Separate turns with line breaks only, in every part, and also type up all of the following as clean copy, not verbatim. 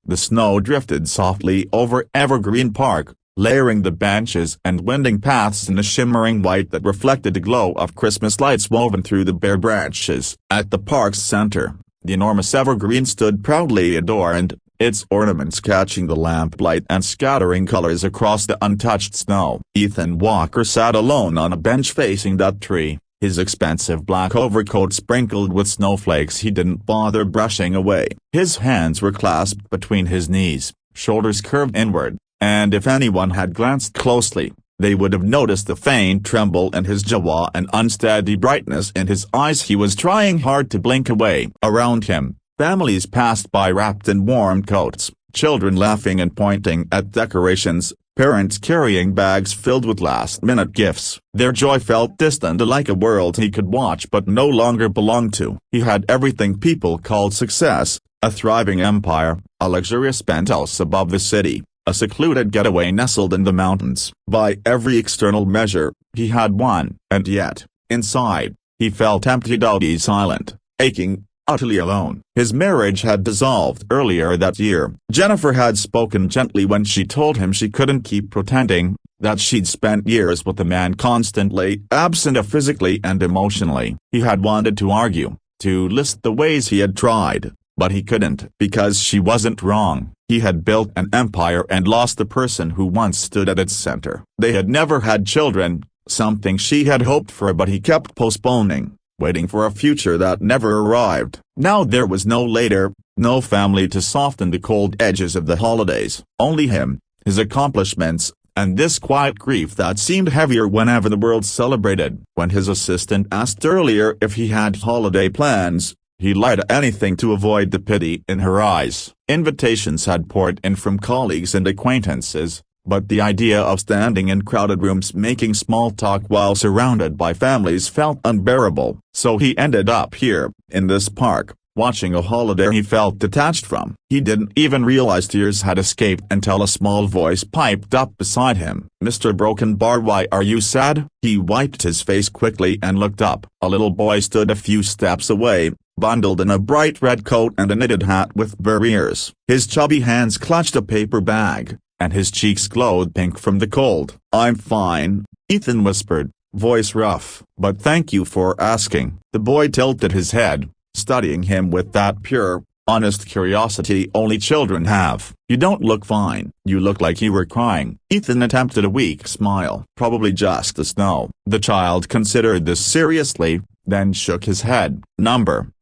The snow drifted softly over Evergreen Park, layering the benches and winding paths in a shimmering white that reflected the glow of Christmas lights woven through the bare branches. At the park's center, the enormous evergreen stood proudly adorned, its ornaments catching the lamplight and scattering colors across the untouched snow. Ethan Walker sat alone on a bench facing that tree, his expensive black overcoat sprinkled with snowflakes he didn't bother brushing away. His hands were clasped between his knees, shoulders curved inward, and if anyone had glanced closely, they would have noticed the faint tremble in his jaw and unsteady brightness in his eyes. He was trying hard to blink away. Around him, families passed by wrapped in warm coats, children laughing and pointing at decorations, parents carrying bags filled with last-minute gifts. Their joy felt distant, like a world he could watch but no longer belonged to. He had everything people called success: a thriving empire, a luxurious penthouse above the city, a secluded getaway nestled in the mountains. By every external measure, he had won, and yet, inside, he felt empty, doggy, silent, aching, utterly alone. His marriage had dissolved earlier that year. Jennifer had spoken gently when she told him she couldn't keep pretending that she'd spent years with a man constantly absent physically and emotionally. He had wanted to argue, to list the ways he had tried, but he couldn't, because she wasn't wrong. He had built an empire and lost the person who once stood at its center. They had never had children, something she had hoped for, but he kept postponing, waiting for a future that never arrived. Now there was no later, no family to soften the cold edges of the holidays. Only him, his accomplishments, and this quiet grief that seemed heavier whenever the world celebrated. When his assistant asked earlier if he had holiday plans, he lied anything to avoid the pity in her eyes. Invitations had poured in from colleagues and acquaintances, but the idea of standing in crowded rooms making small talk while surrounded by families felt unbearable. So he ended up here, in this park, watching a holiday he felt detached from. He didn't even realize tears had escaped until a small voice piped up beside him. "Mr. Broken Bar, why are you sad?" He wiped his face quickly and looked up. A little boy stood a few steps away, bundled in a bright red coat and a knitted hat with bare ears. His chubby hands clutched a paper bag, and his cheeks glowed pink from the cold. "I'm fine," Ethan whispered, voice rough. "But thank you for asking." The boy tilted his head, studying him with that pure, honest curiosity only children have. "You don't look fine. You look like you were crying." Ethan attempted a weak smile. "Probably just the snow." The child considered this seriously, then shook his head.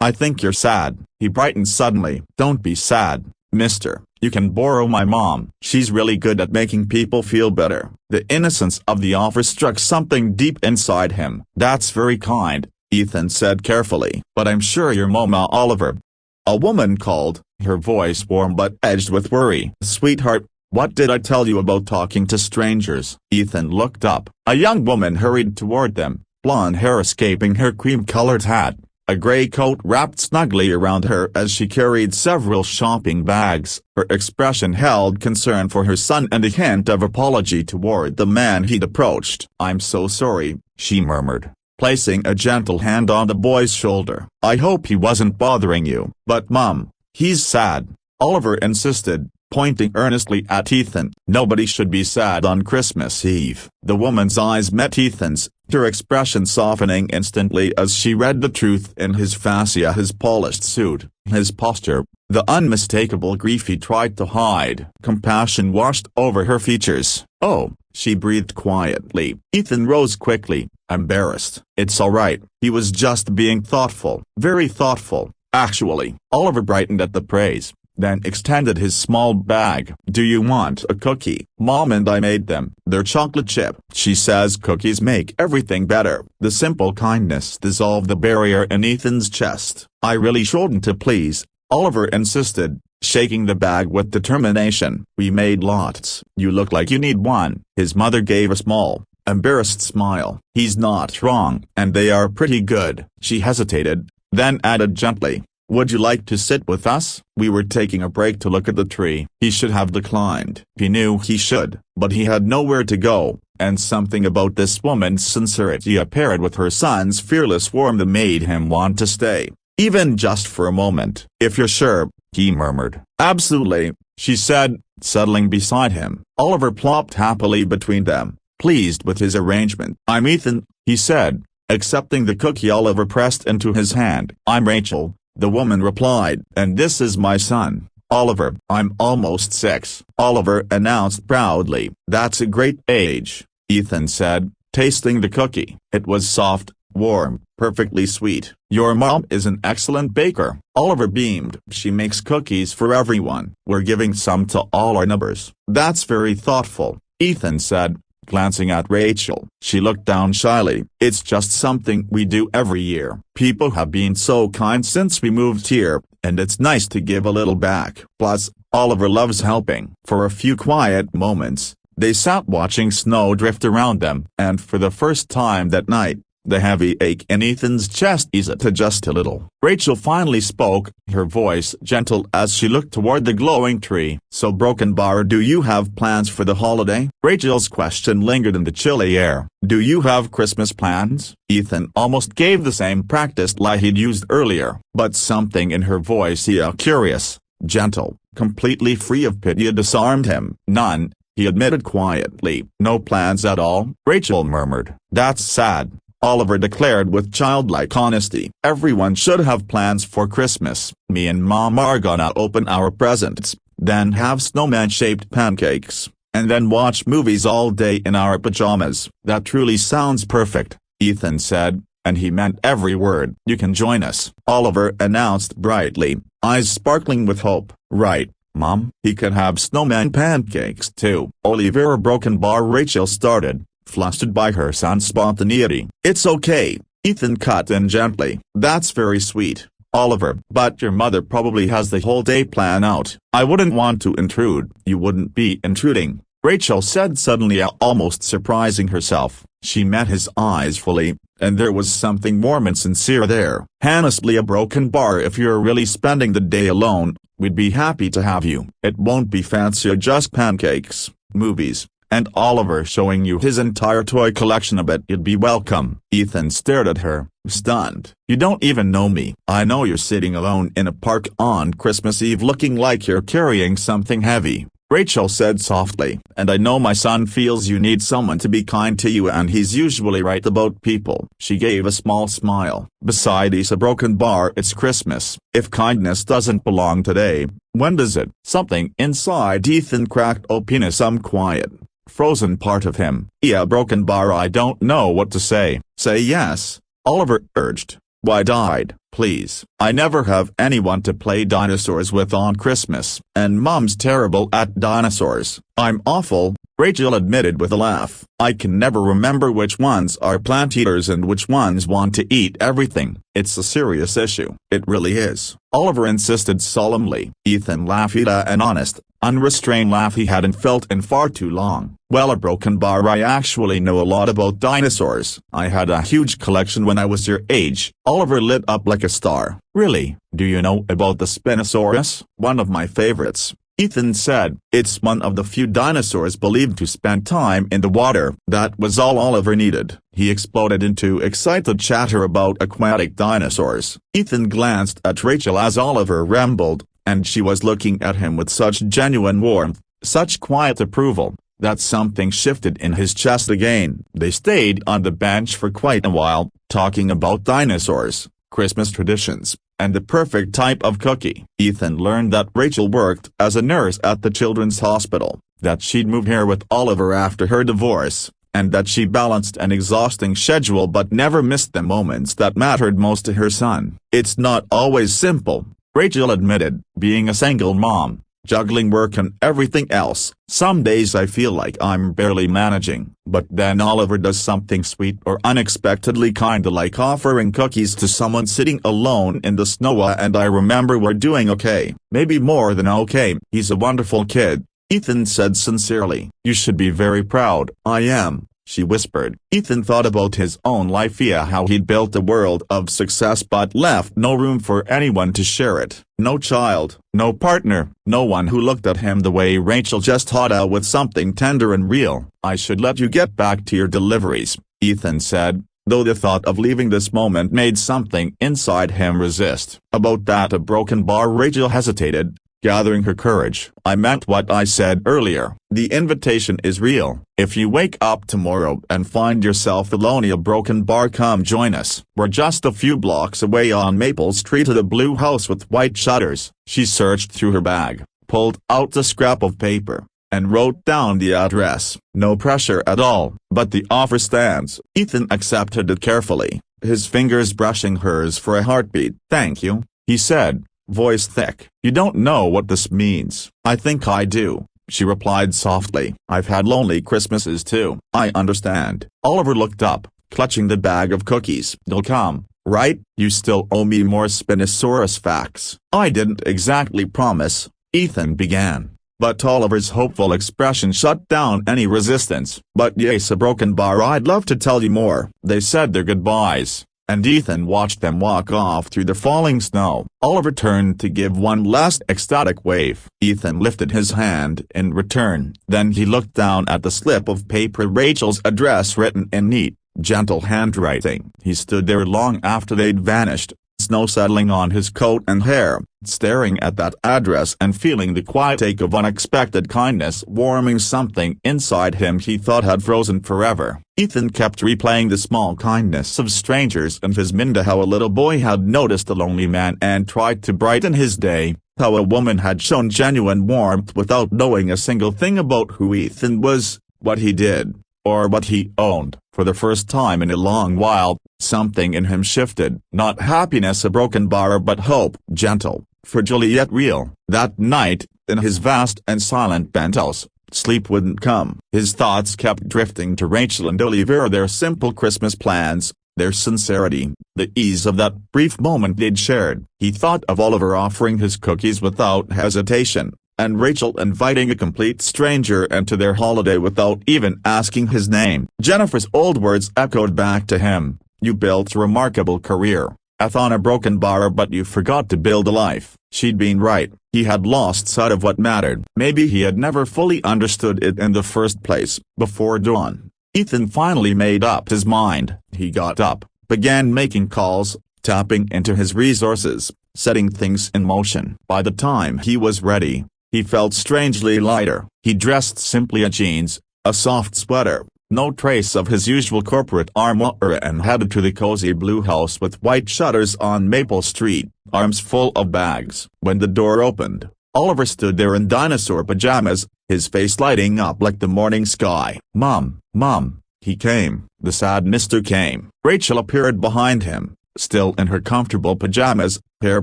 "I think you're sad." He brightened suddenly. "Don't be sad, mister. You can borrow my mom. She's really good at making people feel better." The innocence of the offer struck something deep inside him. "That's very kind," Ethan said carefully. "But I'm sure your mama Oliver." A woman called, her voice warm but edged with worry. "Sweetheart, what did I tell you about talking to strangers?" Ethan looked up. A young woman hurried toward them, blonde hair escaping her cream-colored hat, a gray coat wrapped snugly around her as she carried several shopping bags. Her expression held concern for her son and a hint of apology toward the man he'd approached. "I'm so sorry," she murmured, placing a gentle hand on the boy's shoulder. "I hope he wasn't bothering you." "But Mom, he's sad," Oliver insisted, pointing earnestly at Ethan. "Nobody should be sad on Christmas Eve." The woman's eyes met Ethan's, her expression softening instantly as she read the truth in his fascia, his polished suit, his posture, the unmistakable grief he tried to hide. Compassion washed over her features. "Oh," she breathed quietly. Ethan rose quickly, embarrassed. "It's all right." He was just being thoughtful. Very thoughtful, actually. Oliver brightened at the praise, then extended his small bag. "Do you want a cookie? Mom and I made them. They're chocolate chip. She says cookies make everything better." The simple kindness dissolved the barrier in Ethan's chest. "I really shouldn't to please," Oliver insisted, shaking the bag with determination. "We made lots. You look like you need one." His mother gave a small, embarrassed smile. "He's not wrong. And they are pretty good." She hesitated, then added gently, "Would you like to sit with us?" We were taking a break to look at the tree. He should have declined. He knew he should, but he had nowhere to go, and something about this woman's sincerity paired with her son's fearless warmth made him want to stay, even just for a moment. "If you're sure," he murmured. "Absolutely." she said, settling beside him. Oliver plopped happily between them, pleased with his arrangement. "I'm Ethan," he said, accepting the cookie Oliver pressed into his hand. "I'm Rachel," the woman replied, "and this is my son, Oliver." "I'm almost 6, Oliver announced proudly. "That's a great age," Ethan said, tasting the cookie. It was soft, warm, perfectly sweet. "Your mom is an excellent baker," Oliver beamed. "She makes cookies for everyone. We're giving some to all our neighbors." "That's very thoughtful," Ethan said, glancing at Rachel. She looked down shyly. "It's just something we do every year. People have been so kind since we moved here, and it's nice to give a little back. Plus, Oliver loves helping." For a few quiet moments, they sat watching snow drift around them, and for the first time that night, the heavy ache in Ethan's chest eased just a little. Rachel finally spoke, her voice gentle as she looked toward the glowing tree. "So Broken Bar, do you have plans for the holiday?" Rachel's question lingered in the chilly air. "Do you have Christmas plans?" Ethan almost gave the same practiced lie he'd used earlier, but something in her voice, curious, gentle, completely free of pity, disarmed him. "None," he admitted quietly. "No plans at all?" Rachel murmured. "That's sad," Oliver declared with childlike honesty. "Everyone should have plans for Christmas. Me and Mom are gonna open our presents, then have snowman-shaped pancakes, and then watch movies all day in our pajamas." "That truly sounds perfect," Ethan said, and he meant every word. "You can join us," Oliver announced brightly, eyes sparkling with hope. "Right, Mom." "He can have snowman pancakes too." "Oliver Broken Bar," Rachel started, flustered by her son's spontaneity. "It's okay," Ethan cut in gently. "That's very sweet, Oliver, but your mother probably has the whole day planned out." "I wouldn't want to intrude." "You wouldn't be intruding," Rachel said suddenly, almost surprising herself. She met his eyes fully, and there was something warm and sincere there. "Honestly, a Broken Bar, if you're really spending the day alone, we'd be happy to have you. It won't be fancy, just pancakes, movies, and Oliver showing you his entire toy collection. I bet you'd be welcome." Ethan stared at her, stunned. "You don't even know me." "I know you're sitting alone in a park on Christmas Eve looking like you're carrying something heavy," Rachel said softly. "And I know my son feels you need someone to be kind to you, and he's usually right about people." She gave a small smile. "Besides, a Broken Bar, it's Christmas. If kindness doesn't belong today, when does it?" Something inside Ethan cracked open, some quiet, frozen part of him. "Yeah, Broken Bar, I don't know what to say." "Say yes," Oliver urged. "Why, died, please. I never have anyone to play dinosaurs with on Christmas, and Mom's terrible at dinosaurs." "I'm awful," Rachel admitted with a laugh. "I can never remember which ones are plant eaters and which ones want to eat everything." "It's a serious issue." "It really is," Oliver insisted solemnly. Ethan laughed, an honest, unrestrained laugh he hadn't felt in far too long. "Well, a Broken Bar, I actually know a lot about dinosaurs. I had a huge collection when I was your age." Oliver lit up like a star. "Really? Do you know about the Spinosaurus?" "One of my favorites," Ethan said. "It's one of the few dinosaurs believed to spend time in the water." That was all Oliver needed. He exploded into excited chatter about aquatic dinosaurs. Ethan glanced at Rachel as Oliver rambled, and she was looking at him with such genuine warmth, such quiet approval, that something shifted in his chest again. They stayed on the bench for quite a while, talking about dinosaurs, Christmas traditions, and the perfect type of cookie. Ethan learned that Rachel worked as a nurse at the children's hospital, that she'd moved here with Oliver after her divorce, and that she balanced an exhausting schedule but never missed the moments that mattered most to her son. "It's not always simple," Rachel admitted, "being a single mom, juggling work and everything else. Some days I feel like I'm barely managing." But then Oliver does something sweet or unexpectedly kinda like offering cookies to someone sitting alone in the snow, and I remember we're doing okay. Maybe more than okay. "He's a wonderful kid," Ethan said sincerely. "You should be very proud." "I am," she whispered. Ethan thought about his own life, how he'd built a world of success but left no room for anyone to share it. No child, no partner, no one who looked at him the way Rachel just thought out with something tender and real. "I should let you get back to your deliveries," Ethan said, though the thought of leaving this moment made something inside him resist. "About that a Broken Bar," Rachel hesitated, gathering her courage. I meant what I said earlier. The invitation is real. If you wake up tomorrow and find yourself alone in a broken bar, come join us. We're just a few blocks away on Maple Street at a blue house with white shutters. She searched through her bag, pulled out a scrap of paper, and wrote down the address. No pressure at all, but the offer stands. Ethan accepted it carefully, his fingers brushing hers for a heartbeat. Thank you, he said, voice thick. You don't know what this means. I think I do, she replied softly. I've had lonely Christmases too. I understand. Oliver looked up, clutching the bag of cookies. They'll come, right? You still owe me more Spinosaurus facts. I didn't exactly promise, Ethan began. But Oliver's hopeful expression shut down any resistance. But yes, a broken bar. I'd love to tell you more. They said their goodbyes, and Ethan watched them walk off through the falling snow. Oliver turned to give one last ecstatic wave. Ethan lifted his hand in return. Then he looked down at the slip of paper, Rachel's address written in neat, gentle handwriting. He stood there long after they'd vanished, snow settling on his coat and hair, staring at that address and feeling the quiet ache of unexpected kindness warming something inside him he thought had frozen forever. Ethan kept replaying the small kindness of strangers and his mind, how a little boy had noticed a lonely man and tried to brighten his day, how a woman had shown genuine warmth without knowing a single thing about who Ethan was, what he did, or what he owned. For the first time in a long while, something in him shifted. Not happiness, a broken bar, but hope, gentle, fragile yet real. That night, in his vast and silent penthouse, sleep wouldn't come. His thoughts kept drifting to Rachel and Oliver, their simple Christmas plans, their sincerity, the ease of that brief moment they'd shared. He thought of Oliver offering his cookies without hesitation, and Rachel inviting a complete stranger into their holiday without even asking his name. Jennifer's old words echoed back to him. You built a remarkable career, on a broken bar, but you forgot to build a life. She'd been right. He had lost sight of what mattered. Maybe he had never fully understood it in the first place. Before dawn, Ethan finally made up his mind. He got up, began making calls, tapping into his resources, setting things in motion. By the time he was ready, he felt strangely lighter. He dressed simply in jeans, a soft sweater, no trace of his usual corporate armor, and headed to the cozy blue house with white shutters on Maple Street, arms full of bags. When the door opened, Oliver stood there in dinosaur pajamas, his face lighting up like the morning sky. Mom, Mom, he came. The sad Mr. came. Rachel appeared behind him, still in her comfortable pajamas, hair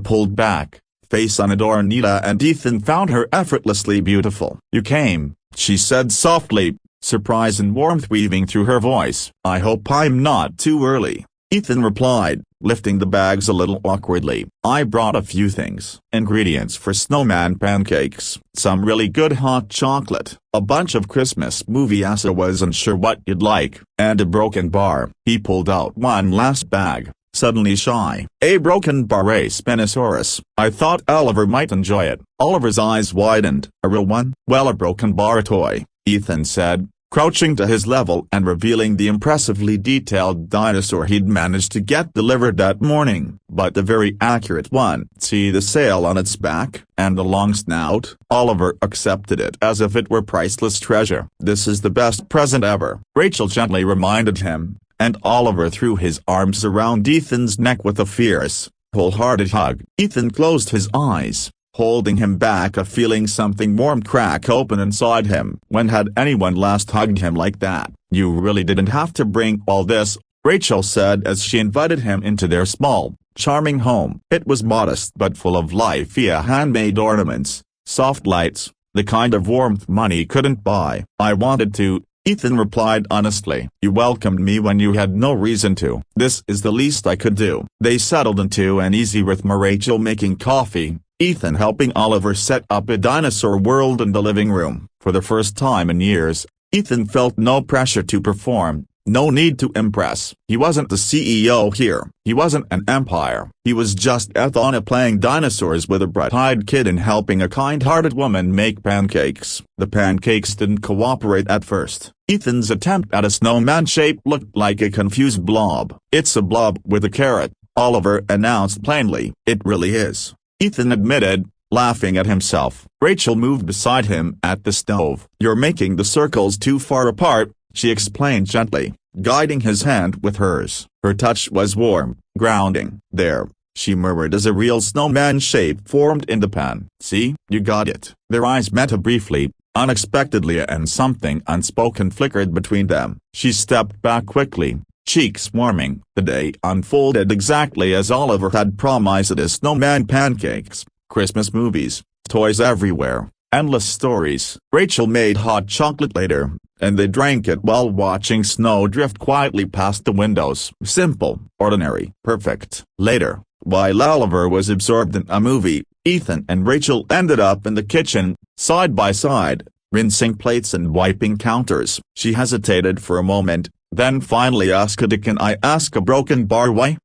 pulled back, face on a doorknob, and Ethan found her effortlessly beautiful. You came, she said softly, surprise and warmth weaving through her voice. I hope I'm not too early, Ethan replied, lifting the bags a little awkwardly. I brought a few things. Ingredients for snowman pancakes, some really good hot chocolate, a bunch of Christmas movie I wasn't sure what you'd like, and a broken bar. He pulled out one last bag, suddenly shy. A broken bar, a Spinosaurus. I thought Oliver might enjoy it. Oliver's eyes widened. A real one? Well, a broken bar toy, Ethan said, crouching to his level and revealing the impressively detailed dinosaur he'd managed to get delivered that morning. But the very accurate one. See the sail on its back, and the long snout? Oliver accepted it as if it were priceless treasure. This is the best present ever, Rachel gently reminded him, and Oliver threw his arms around Ethan's neck with a fierce, wholehearted hug. Ethan closed his eyes, holding him back, a feeling something warm crack open inside him. When had anyone last hugged him like that? You really didn't have to bring all this, Rachel said as she invited him into their small, charming home. It was modest but full of life via handmade ornaments, soft lights, the kind of warmth money couldn't buy. I wanted to, Ethan replied honestly. You welcomed me when you had no reason to. This is the least I could do. They settled into an easy rhythm, Rachel making coffee, Ethan helping Oliver set up a dinosaur world in the living room. For the first time in years, Ethan felt no pressure to perform, no need to impress. He wasn't the CEO here. He wasn't an empire. He was just Ethana playing dinosaurs with a bright-eyed kid and helping a kind-hearted woman make pancakes. The pancakes didn't cooperate at first. Ethan's attempt at a snowman shape looked like a confused blob. It's a blob with a carrot, Oliver announced plainly. It really is, Ethan admitted, laughing at himself. Rachel moved beside him at the stove. "You're making the circles too far apart," she explained gently, guiding his hand with hers. Her touch was warm, grounding. "There," she murmured as a real snowman shape formed in the pan. "See, you got it." Their eyes met briefly, unexpectedly, and something unspoken flickered between them. She stepped back quickly, cheeks warming. The day unfolded exactly as Oliver had promised. Snowman pancakes, Christmas movies, toys everywhere, endless stories. Rachel made hot chocolate later, and they drank it while watching snow drift quietly past the windows. Simple, ordinary, perfect. Later, while Oliver was absorbed in a movie, Ethan and Rachel ended up in the kitchen, side by side, rinsing plates and wiping counters. She hesitated for a moment, then finally asked, "Can I ask a broken bar why?"